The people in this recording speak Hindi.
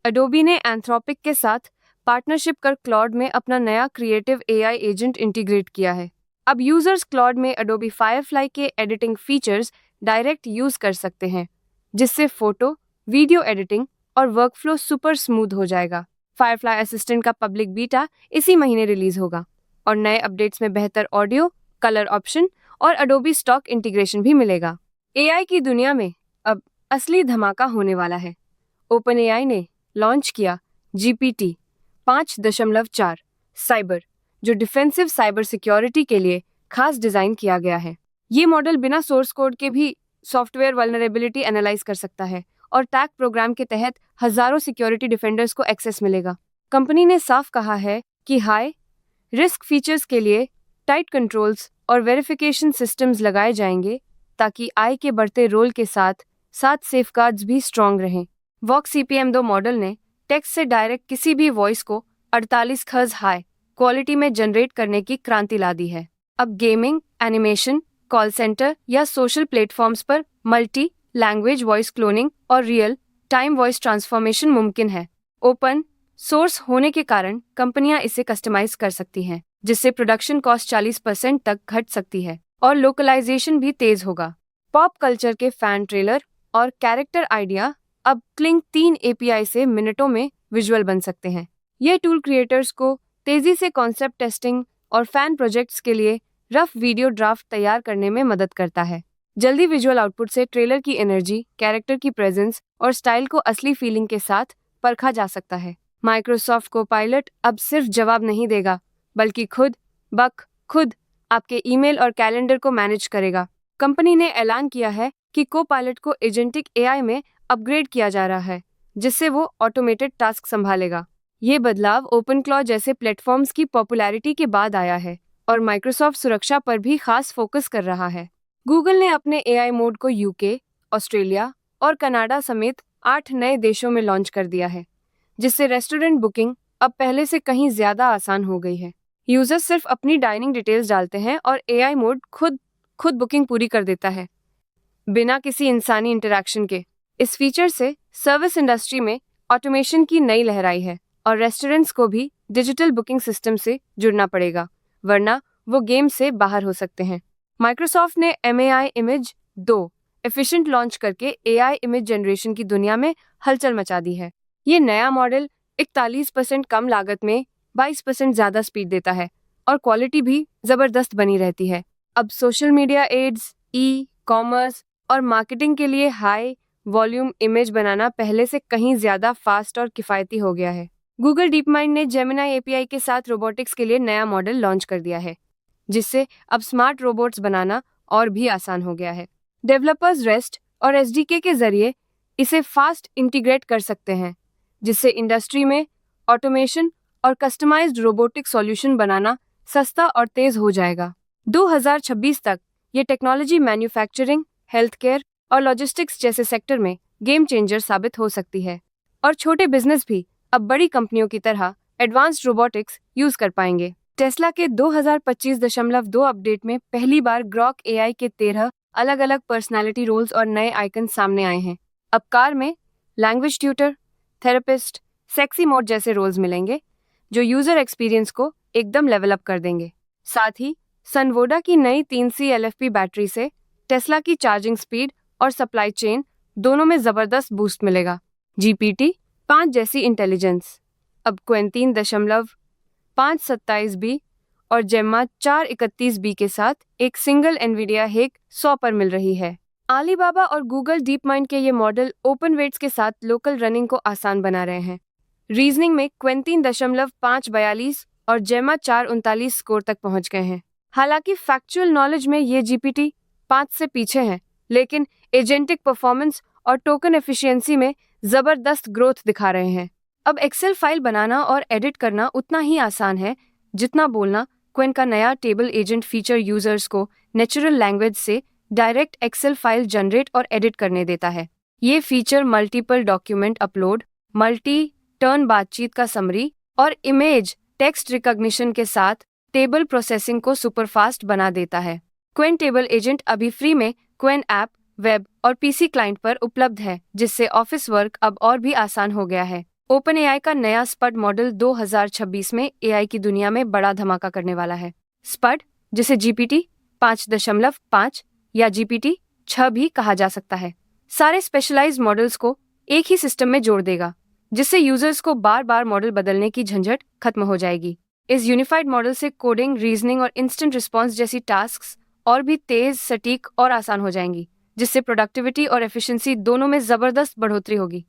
अडोबी ने एंथ्रोपिक के साथ पार्टनरशिप कर क्लॉड में अपना नया क्रिएटिव एआई एजेंट इंटीग्रेट किया है। अब यूजर्स क्लॉड में अडोबी फायरफ्लाई के एडिटिंग फीचर्स डायरेक्ट यूज कर सकते हैं, जिससे फोटो, वीडियो एडिटिंग और वर्कफ्लो सुपर स्मूथ हो जाएगा। फायरफ्लाई असिस्टेंट का पब्लिक बीटा इसी महीने रिलीज होगा और नए अपडेट्स में बेहतर ऑडियो, कलर ऑप्शन और अडोबी स्टॉक इंटीग्रेशन भी मिलेगा। एआई की दुनिया में अब असली धमाका होने वाला है। ओपन एआई ने लॉन्च किया GPT 5.4 साइबर, जो डिफेंसिव साइबर सिक्योरिटी के लिए खास डिजाइन किया गया है। ये मॉडल बिना सोर्स कोड के भी सॉफ्टवेयर वल्नरेबिलिटी एनालाइज कर सकता है और टैग प्रोग्राम के तहत हजारों सिक्योरिटी डिफेंडर्स को एक्सेस मिलेगा। कंपनी ने साफ कहा है कि हाई रिस्क फीचर्स के लिए टाइट कंट्रोल्स और वेरिफिकेशन सिस्टम्स लगाए जाएंगे ताकि आई के बढ़ते रोल के साथ साथ सेफगार्ड्स भी स्ट्रॉन्ग रहें। वॉक्स CPM2 मॉडल ने टेक्स्ट से डायरेक्ट किसी भी वॉइस को 48 हर्ट्ज हाई क्वालिटी में जनरेट करने की क्रांति ला दी है। अब गेमिंग, एनिमेशन, कॉल सेंटर या सोशल प्लेटफॉर्म्स पर मल्टी लैंग्वेज वॉइस क्लोनिंग और रियल टाइम वॉइस ट्रांसफॉर्मेशन मुमकिन है। ओपन सोर्स होने के कारण कंपनियां इसे कस्टमाइज कर सकती हैं, जिससे प्रोडक्शन कॉस्ट 40% तक घट सकती है और लोकलाइजेशन भी तेज होगा। पॉप कल्चर के फैन ट्रेलर और कैरेक्टर आइडिया अब क्लिंग 3 API से मिनटों में विजुअल बन सकते हैं। यह टूल क्रिएटर्स को तेजी से कॉन्सेप्ट टेस्टिंग और फैन प्रोजेक्ट्स के लिए रफ वीडियो ड्राफ्ट तैयार करने में मदद करता है। जल्दी विजुअल आउटपुट से ट्रेलर की एनर्जी, कैरेक्टर की प्रेजेंस और स्टाइल को असली फीलिंग के साथ परखा जा सकता है। माइक्रोसॉफ्ट कोपायलट अब सिर्फ जवाब नहीं देगा, बल्कि खुद आपके ईमेल और कैलेंडर को मैनेज करेगा। कंपनी ने ऐलान किया है कि कोपायलट को एजेंटिक AI में अपग्रेड किया जा रहा है, जिससे वो ऑटोमेटेड टास्क संभालेगा। ये बदलाव ओपनक्लॉ जैसे प्लेटफॉर्म्स की पॉपुलैरिटी के बाद आया है और माइक्रोसॉफ्ट सुरक्षा पर भी खास फोकस कर रहा है। गूगल ने अपने AI मोड को UK, ऑस्ट्रेलिया और कनाडा समेत 8 नए देशों में लॉन्च कर दिया है, जिससे रेस्टोरेंट बुकिंग अब पहले से कहीं ज्यादा आसान हो गई है। यूजर्स सिर्फ अपनी डाइनिंग डिटेल्स डालते हैं और AI मोड खुद बुकिंग पूरी कर देता है, बिना किसी इंसानी इंटरैक्शन के। इस फीचर से सर्विस इंडस्ट्री में ऑटोमेशन की नई लहर आई है और रेस्टोरेंट्स को भी डिजिटल बुकिंग सिस्टम से जुड़ना पड़ेगा, वरना वो गेम से बाहर हो सकते हैं। माइक्रोसॉफ्ट ने MAI इमेज 2 एफिशिएंट लॉन्च करके AI इमेज जनरेशन की दुनिया में हलचल मचा दी है। ये नया मॉडल 41% कम लागत में 22% ज्यादा स्पीड देता है और क्वालिटी भी जबरदस्त बनी रहती है। अब सोशल मीडिया एड्स, ई-कॉमर्स और मार्केटिंग के लिए हाई वॉल्यूम इमेज बनाना पहले से कहीं ज्यादा फास्ट और किफायती हो गया है। गूगल डीप माइंड ने जेमिनी API के साथ रोबोटिक्स के लिए नया मॉडल लॉन्च कर दिया है, जिससे अब स्मार्ट रोबोट्स बनाना और भी आसान हो गया है। डेवलपर्स रेस्ट और SDK के जरिए इसे फास्ट इंटीग्रेट कर सकते हैं, जिससे इंडस्ट्री में ऑटोमेशन और कस्टमाइज्ड रोबोटिक सॉल्यूशन बनाना सस्ता और तेज हो जाएगा। 2026 तक ये टेक्नोलॉजी मैन्युफैक्चरिंग, हेल्थ केयर और लॉजिस्टिक्स जैसे सेक्टर में गेम चेंजर साबित हो सकती है और छोटे बिजनेस भी अब बड़ी कंपनियों की तरह एडवांस्ड रोबोटिक्स यूज कर पाएंगे। टेस्ला के 2025.2 अपडेट में पहली बार ग्रॉक AI के 13 अलग अलग पर्सनालिटी रोल्स और नए आइकन सामने आए हैं। अब कार में language tutor, therapist, sexy mode जैसे रोल्स मिलेंगे, जो यूजर एक्सपीरियंस को एकदम लेवल अप कर देंगे। साथ ही सनवोडा की नई 3C LFP बैटरी से टेस्ला की चार्जिंग स्पीड और सप्लाई चेन दोनों में जबरदस्त बूस्ट मिलेगा। GPT 5 जैसी इंटेलिजेंस अब क्वेन 3.527B और जेम्मा 431B के साथ एक सिंगल एनवीडिया हेक 100 पर मिल रही है। अलीबाबा और गूगल डीप माइंड के ये मॉडल ओपन वेट्स के साथ लोकल रनिंग को आसान बना रहे हैं। रीजनिंग में क्वेन 3.542 और जेम्मा 439 स्कोर तक पहुंच गए हैं। हालांकि फैक्चुअल नॉलेज में ये GPT 5 से पीछे हैं, लेकिन एजेंटिक परफॉर्मेंस और टोकन एफिशिएंसी में जबरदस्त ग्रोथ दिखा रहे हैं। अब एक्सेल फाइल बनाना और एडिट करना उतना ही आसान है जितना बोलना। क्वेन का नया टेबल एजेंट फीचर यूजर्स को नेचुरल लैंग्वेज से डायरेक्ट एक्सेल फाइल जनरेट और एडिट करने देता है। ये feature multiple document upload, multi turn बातचीत का समरी और इमेज टेक्स्ट रिकॉग्निशन के साथ टेबल प्रोसेसिंग को सुपरफास्ट बना देता है। क्वेन टेबल एजेंट अभी फ्री में क्वेन ऐप, वेब और PC क्लाइंट पर उपलब्ध है, जिससे ऑफिस वर्क अब और भी आसान हो गया है। ओपन एआई का नया स्पड मॉडल 2026 में एआई की दुनिया में बड़ा धमाका करने वाला है। स्पड, जिसे जीपीटी 5.5 या जीपीटी 6 भी कहा जा सकता है, सारे स्पेशलाइज्ड मॉडल्स को एक ही सिस्टम में जोड़ देगा, जिससे यूजर्स को बार बार मॉडल बदलने की झंझट खत्म हो जाएगी। इस यूनिफाइड मॉडल से कोडिंग, रीजनिंग और इंस्टेंट रिस्पॉन्स जैसी टास्क्स और भी तेज, सटीक और आसान हो जाएंगी, जिससे प्रोडक्टिविटी और एफिशिएंसी दोनों में जबरदस्त बढ़ोतरी होगी।